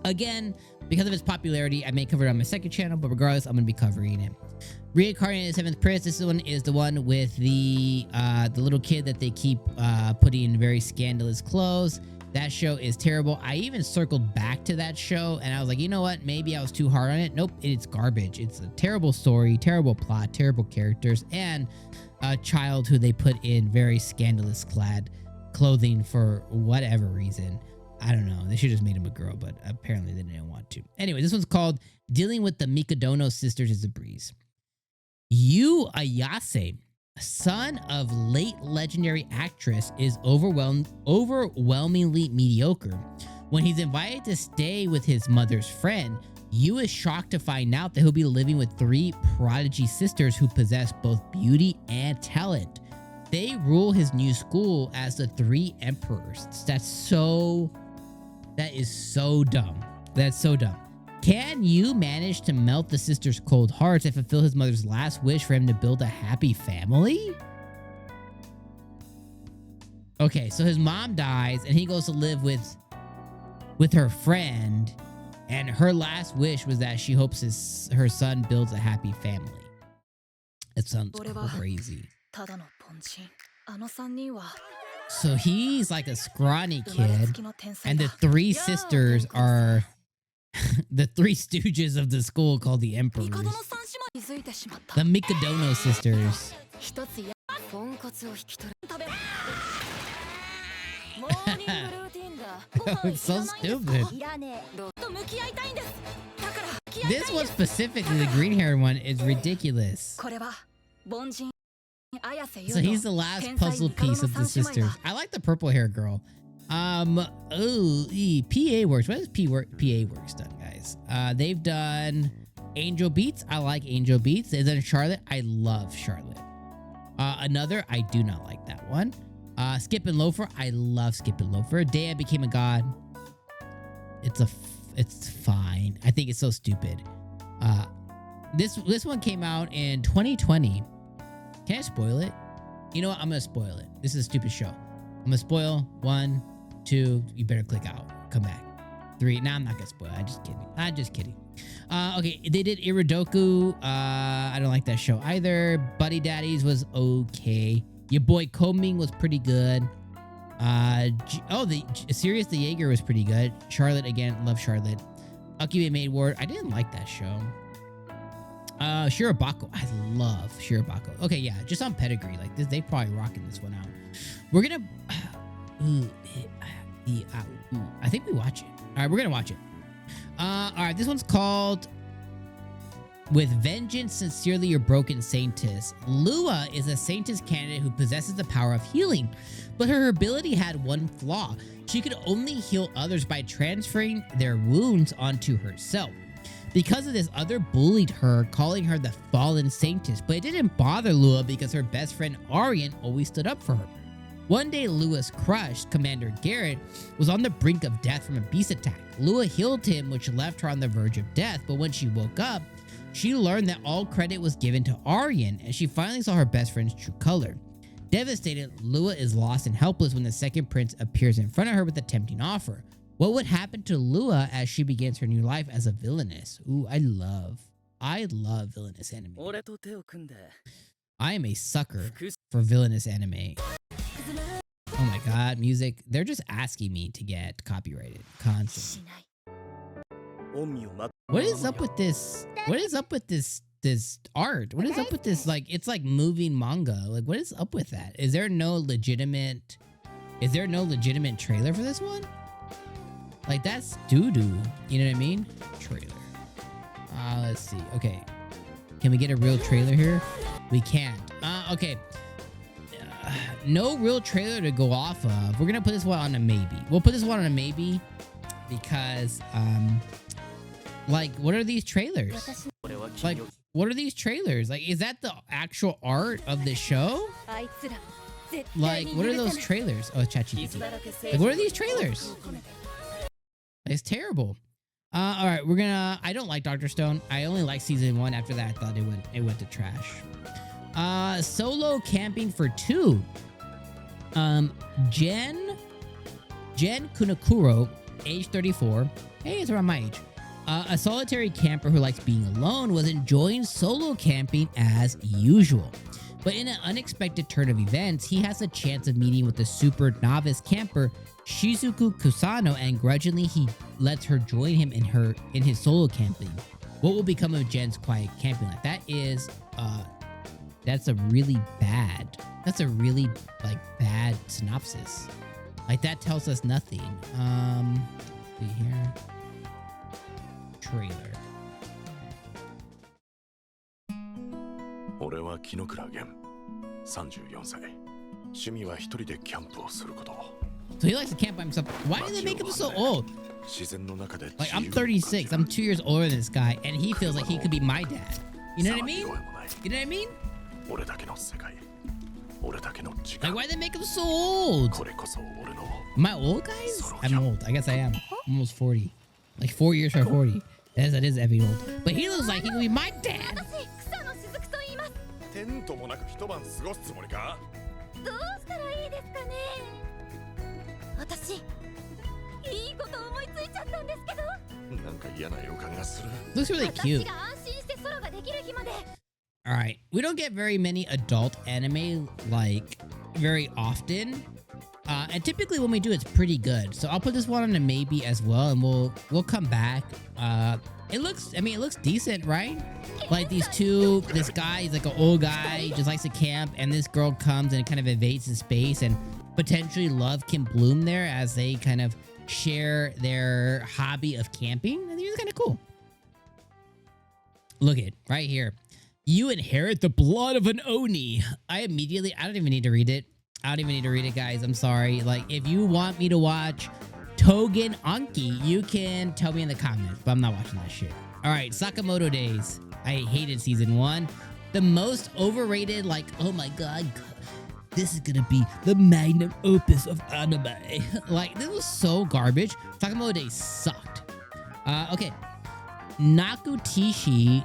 Again, because of its popularity, I may cover it on my second channel, but regardless, I'm going to be covering it. Reincarnated 7th Prince. This one is the one with the little kid that they keep putting in very scandalous clothes. That show is terrible. I even circled back to that show and I was like, you know what? Maybe I was too hard on it. Nope, it's garbage. It's a terrible story, terrible plot, terrible characters, and a child who they put in very scandalous clothing for whatever reason. I don't know. They should have just made him a girl, but apparently they didn't want to. Anyway, this one's called Dealing with the Mikadono Sisters is a Breeze. Yu Ayase, son of late legendary actress, is overwhelmingly mediocre. When he's invited to stay with his mother's friend, Yu is shocked to find out that he'll be living with 3 prodigy sisters who possess both beauty and talent. They rule his new school as the 3 emperors. That is so dumb. That's so dumb. Can Yu manage to melt the sisters' cold hearts and fulfill his mother's last wish for him to build a happy family? Okay, so his mom dies and he goes to live with her friend, and her last wish was that she hopes her son builds a happy family. It sounds crazy. So he's like a scrawny kid, and the 3 sisters are the 3 stooges of the school called the Emperors. The Mikadono sisters. It's so stupid. This one specifically, the green-haired one, is ridiculous. So he's the last puzzle piece of the sisters. I like the purple-haired girl. PA Works. What has PA Works done, guys? They've done Angel Beats. I like Angel Beats. They've done Charlotte. I love Charlotte. Another, I do not like that one. Skip and Loafer. I love Skip and Loafer. Day I Became a God. It's fine. I think it's so stupid. This one came out in 2020. Can I spoil it? You know what? I'm gonna spoil it. This is a stupid show. I'm gonna spoil 1, 2. You better click out. Come back. 3. Nah, I'm not gonna spoil it. I'm just kidding. Okay, they did Iridoku. I don't like that show either. Buddy Daddies was okay. Your boy Combing was pretty good. The Sirius the Jaeger was pretty good. Charlotte, again, love Charlotte. Akime Maid Ward, I didn't like that show. 𝐿𝐴𝐵𝐭, I love 𝐿𝐴𝐵𝐭. Okay, yeah, just on pedigree, like this, they probably rocking this one out. We're gonna, I think we watch it. All right, we're gonna watch it. All right, this one's called With Vengeance, Sincerely Your Broken Saintess. Lua is a Saintess candidate who possesses the power of healing, but her ability had one flaw. She could only heal others by transferring their wounds onto herself. Because of this, others bullied her, calling her the Fallen Saintess, but it didn't bother Lua because her best friend Aryan always stood up for her. One day, Lua's crush, Commander Garrett, was on the brink of death from a beast attack. Lua healed him, which left her on the verge of death, but when she woke up, she learned that all credit was given to Aryan, and she finally saw her best friend's true color. Devastated, Lua is lost and helpless when the second prince appears in front of her with a tempting offer. What would happen to Lua as she begins her new life as a villainess? Ooh, I love villainous anime. I am a sucker for villainous anime. Oh my god, music. They're just asking me to get copyrighted constantly. What is up with this? What is up with this art? What is up with this? Like, it's like moving manga. Like, what is up with that? Is there no legitimate trailer for this one? Like, that's doo-doo. You know what I mean? Trailer. Let's see. Okay. Can we get a real trailer here? We can't. Okay. No real trailer to go off of. We're gonna put this one on a maybe. We'll put this one on a maybe because, like, what are these trailers? Like, what are these trailers? Like, is that the actual art of the show? Like, what are those trailers? Oh, ChatGPT. Like, what are these trailers? It's terrible. All right, we're gonna. I don't like Dr. Stone. I only like season 1. After that, I thought it went to trash. Solo camping for 2. Jen Kunakuro, age 34. Hey, it's around my age. A solitary camper who likes being alone was enjoying solo camping as usual. But in an unexpected turn of events, he has a chance of meeting with the super novice camper Shizuku Kusano, and grudgingly he lets her join him in his solo camping. What will become of Jen's quiet camping life? That's a really bad synopsis. Like, that tells us nothing. See here. Trailer. 俺は木倉源34歳趣味は一人でキャンプをすること So he likes to camp by himself. Why do they make him so old? Like, I'm 36. I'm 2 years older than this guy, and he feels like he could be my dad. You know what I mean? You know what I mean? Like, why do they make him so old? Am I old, guys? I'm old. I guess I am. I'm almost 40. Like 4 years from 40. That is heavy old. But he looks like he could be my dad. Looks really cute. All right, we don't get very many adult anime like very often, and typically when we do, it's pretty good. So I'll put this one on a maybe as well, and we'll come back. It looks decent, right? Like these two, this guy, he's like an old guy, he just likes to camp, and this girl comes and kind of invades his space, and potentially love can bloom there as they kind of share their hobby of camping. I think it's kind of cool. Look at right here. You inherit the blood of an Oni. I don't even need to read it. I don't even need to read it, guys. I'm sorry. Like, if you want me to watch Togan Ani, you can tell me in the comments, but I'm not watching that shit. All right, Sakamoto Days. I hated season 1. The most overrated, like, oh my god, this is gonna be the magnum opus of anime. Like, this was so garbage. Sakamoto Days sucked. Okay. Nukitashi.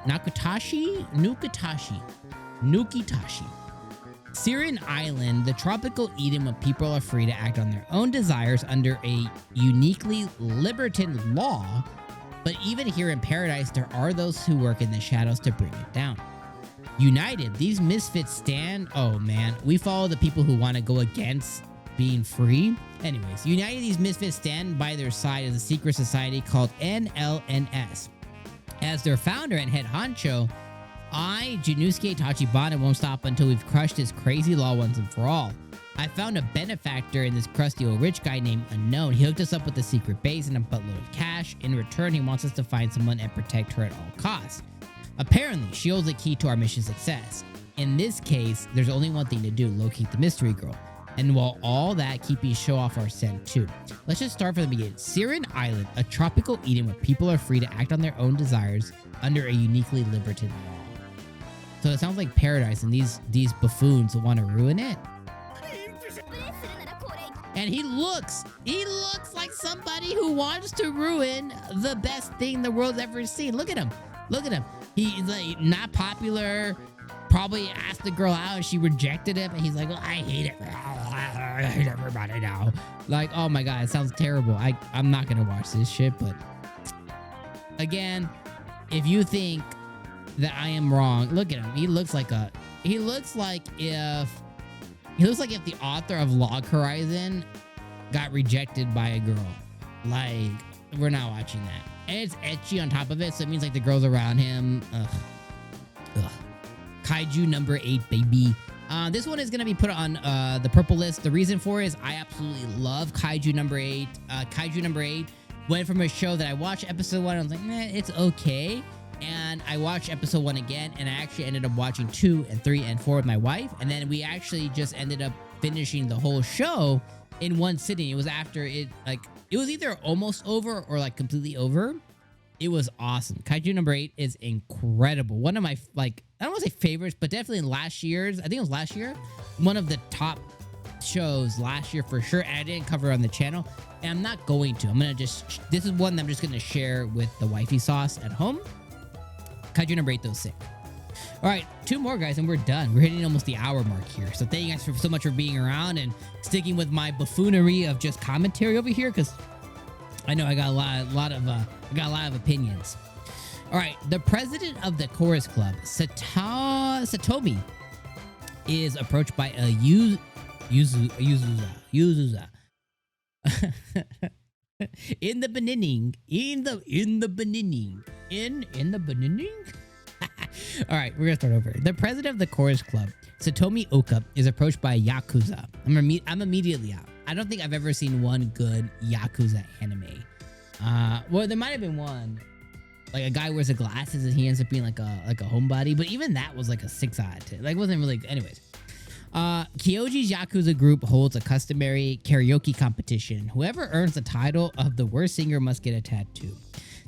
Syrian island, the tropical Eden where people are free to act on their own desires under a uniquely libertine law. But even here in paradise, there are those who work in the shadows to bring it down. United, these misfits stand... Oh, man. We follow the people who want to go against being free. Anyways, united, these misfits stand by their side as a secret society called NLNS. As their founder and head honcho, Junusuke Tachibana won't stop until we've crushed his crazy law once and for all. I found a benefactor in this crusty old rich guy named Unknown. He hooked us up with a secret base and a buttload of cash. In return, he wants us to find someone and protect her at all costs. Apparently, she holds the key to our mission success. In this case, there's only one thing to do, locate the mystery girl. And while all that, keeping show off our scent too. Let's just start from the beginning. Siren Island, a tropical Eden where people are free to act on their own desires under a uniquely liberated law. So it sounds like paradise, and these buffoons want to ruin it. And he looks like somebody who wants to ruin the best thing the world's ever seen. Look at him. Look at him. He's like not popular. Probably asked the girl out and she rejected him. And he's like, I hate it. I hate everybody now. Like, oh my God, it sounds terrible. I'm not going to watch this shit. But again, if you think that I am wrong, look at him. He looks like if the author of Log Horizon got rejected by a girl. Like, we're not watching that. And it's ecchi on top of it, so it means like the girls around him. Ugh. Kaiju number 8, baby. This one is going to be put on the purple list. The reason for it is I absolutely love Kaiju number 8. Kaiju number 8 went from a show that I watched episode 1. I was like, it's okay. And I watched episode 1 again, and I actually ended up watching 2 and 3 and 4 with my wife. And then we actually just ended up finishing the whole show in one sitting. It was after it was either almost over or like completely over. It was awesome. Kaiju number 8 is incredible. One of my, I don't want to say favorites, but definitely last year's, I think it was last year, one of the top shows last year for sure. And I didn't cover it on the channel, and I'm not going to. This is one that I'm just going to share with the wifey sauce at home. Kaiju number 8, though, sick. All right, 2 more, guys, and we're done. We're hitting almost the hour mark here. So thank you guys so much for being around and sticking with my buffoonery of just commentary over here, because I know I got a lot of opinions. All right, the president of the chorus club, Satomi, is approached by a Yuzuza. in the beginning. All right, we're gonna start over. The president of the chorus club, Satomi Oka, is approached by a Yakuza. I'm immediately out. I don't think I've ever seen one good Yakuza anime. Well, there might have been one. Like a guy wears the glasses and he ends up being like a homebody, but even that was like a 6 out of 10. Like, wasn't really. Anyways, 𝐜𝐿𝐴's Yakuza group holds a customary karaoke competition. Whoever earns the title of the worst singer must get a tattoo.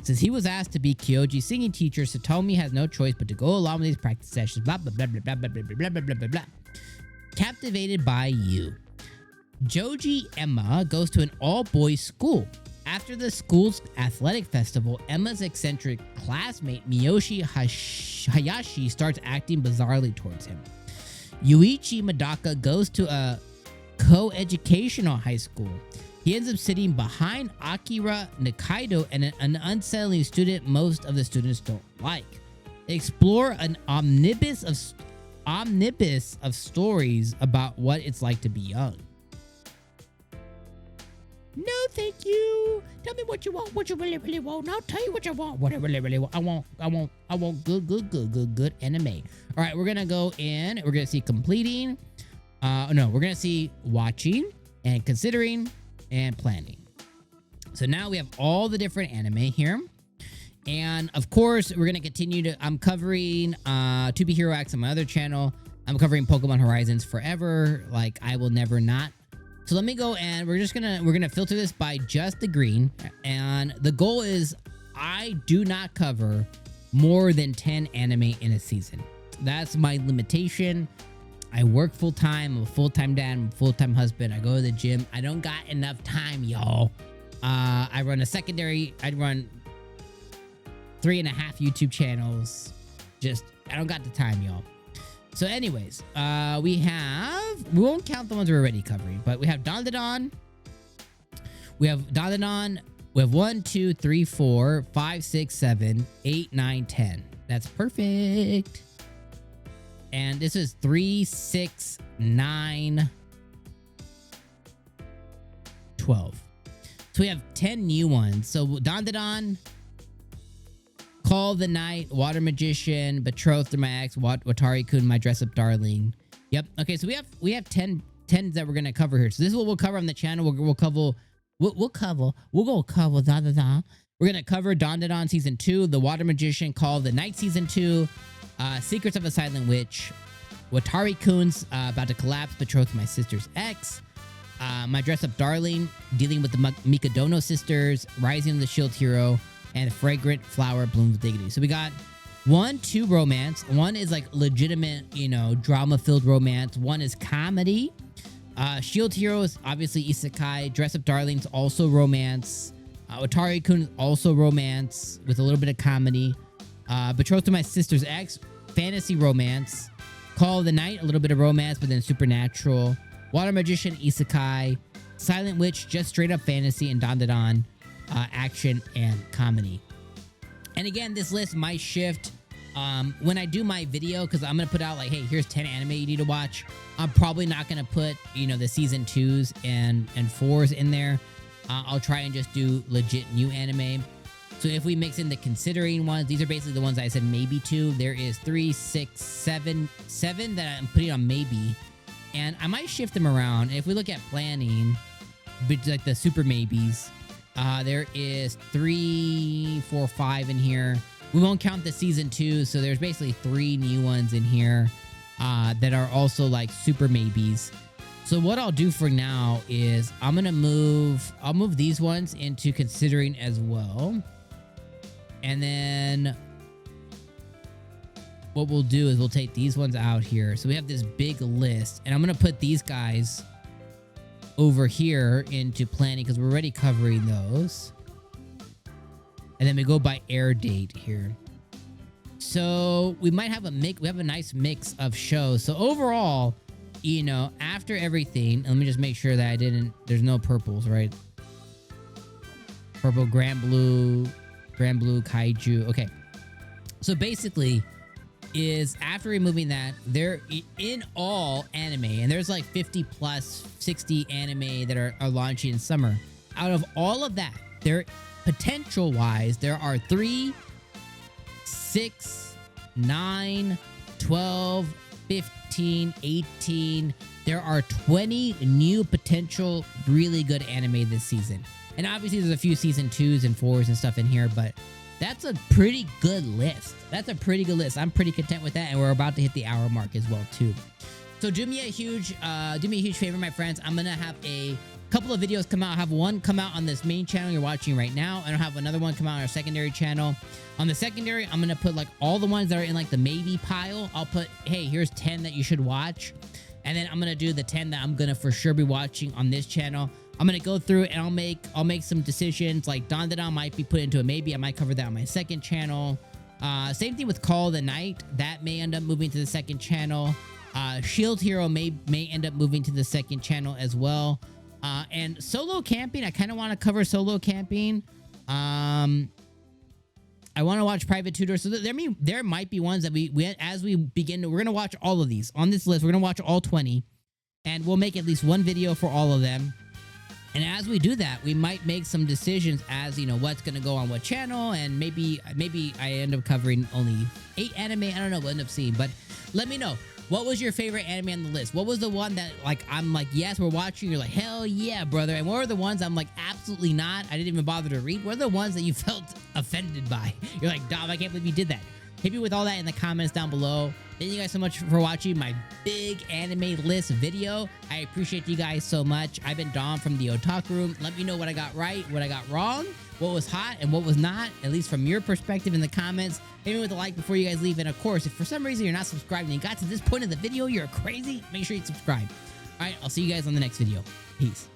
Since he was asked to be 𝐜𝐿𝐴's singing teacher, Satomi has no choice but to go along with these practice sessions. Blah blah blah blah blah blah blah blah blah blah blah. Captivated by you. Joji Emma goes to an all-boys school. After the school's athletic festival, Emma's eccentric classmate Miyoshi Hayashi starts acting bizarrely towards him. Yuichi Madaka goes to a co-educational high school. He ends up sitting behind Akira Nikaido and an unsettling student most of the students don't like. Explore an omnibus of stories about what it's like to be young. No, thank you. Tell me what you want, what you really, really want. I'll tell you what you want, what I really, really want. I want good anime. All right, we're gonna go in. We're gonna see completing. No, we're gonna see watching and considering and planning. So now we have all the different anime here. And of course, we're gonna continue to. I'm covering 2B Hero X on my other channel. I'm covering Pokemon Horizons forever. Like, I will never not. So let me go, and we're gonna filter this by just the green, and the goal is I do not cover more than 10 anime in a season. That's my limitation. I work full-time. I'm a full-time dad. I'm a full-time husband. I go to the gym. I don't got enough time, y'all. I run 3.5 YouTube channels. I don't got the time, y'all. So anyways, we won't count the ones we're already covering, but we have Dandadan. We have Dandadan, We have 1, 2, 3, 4, 5, 6, 7, 8, 9, 10. That's perfect. And this is 3, 6, 9, 12. So we have 10 new ones. So Dandadan, Call of the Night, Water Magician, Betrothed to My Ex, Watari Coon, My Dress Up Darling. Yep. Okay, so we have 10 that we're gonna cover here. So this is what we'll cover on the channel. We'll cover. We're gonna cover We're gonna cover Dandadan Season 2, The Water Magician, Call of the Night Season 2, Secrets of a Silent Witch, Watari Coon's About to Collapse, Betrothed to My Sister's Ex, My Dress Up Darling, Dealing with the Mikadono Sisters, Rising of the Shield Hero, and Fragrant Flower Blooms Dignity. So we got 1, 2 romance. One is like legitimate, you know, drama-filled romance. One is comedy. Shield Hero is obviously isekai. Dress Up Darling's also romance. Watari Coon is also romance with a little bit of comedy. Betrothed to My Sister's Ex, fantasy romance. Call of the Night, a little bit of romance, but then supernatural. Water Magician, isekai. Silent Witch, just straight up fantasy. And Dandadan, action and comedy. And again, this list might shift when I do my video, because I'm going to put out like, hey, here's 10 anime you need to watch. I'm probably not going to put, you know, the season 2s and 4s in there. I'll try and just do legit new anime. So if we mix in the considering ones, these are basically the ones I said maybe to. There is 3, 6, 7 that I'm putting on maybe. And I might shift them around. And if we look at planning, like the super maybes, there is 3, 4, 5 in here. We won't count the season 2, so there's basically 3 new ones in here that are also like super maybes. So what I'll do for now is I'll move these ones into considering as well. And then what we'll do is we'll take these ones out here. So we have this big list, and I'm going to put these guys over here into planning because we're already covering those. And then we go by air date here. So we might have we have a nice mix of shows. So overall, you know, after everything, let me just make sure that there's no purples, right? Purple, Gran Blue, Kaiju. Okay. So basically is after removing that, they're in all anime, and there's like 50 plus 60 anime that are launching in summer. Out of all of that, there potential wise, there are 3, 6, 9, 12, 15, 18. There are 20 new potential really good anime this season. And obviously there's a few season 2s and 4s and stuff in here, but that's a pretty good list. That's a pretty good list. I'm pretty content with that, and we're about to hit the hour mark as well too. So do me a huge favor, my friends. I'm gonna have a couple of videos come out. I have one come out on this main channel you're watching right now, and I'll have another one come out on our secondary channel. On the secondary, I'm gonna put like all the ones that are in like the maybe pile. I'll put, hey, here's 10 that you should watch, and then I'm gonna do the 10 that I'm gonna for sure be watching on this channel. I'm gonna go through and I'll make some decisions. Like Dandadan might be put into a maybe. I might cover that on my second channel. Same thing with Call of the Night. That may end up moving to the second channel. Shield Hero may end up moving to the second channel as well. And solo camping, I kind of want to cover solo camping. I want to watch Private Tutor. So there might be ones that we as we begin, we're gonna watch all of these on this list. We're gonna watch all 20, and we'll make at least one video for all of them. And as we do that, we might make some decisions as, you know, what's going to go on what channel. And maybe I end up covering only 8 anime. I don't know. We'll end up seeing. But let me know. What was your favorite anime on the list? What was the one that, like, I'm like, yes, we're watching. You're like, hell yeah, brother. And what were the ones I'm like, absolutely not. I didn't even bother to read. What are the ones that you felt offended by? You're like, Dom, I can't believe you did that. Hit me with all that in the comments down below. Thank you guys so much for watching my big anime list video. I appreciate you guys so much. I've been Dom from the Otaku Room. Let me know what I got right, what I got wrong, what was hot and what was not, at least from your perspective in the comments. Hit me with a like before you guys leave. And of course, if for some reason you're not subscribed and you got to this point of the video, you're crazy, make sure you subscribe. All right, I'll see you guys on the next video. Peace.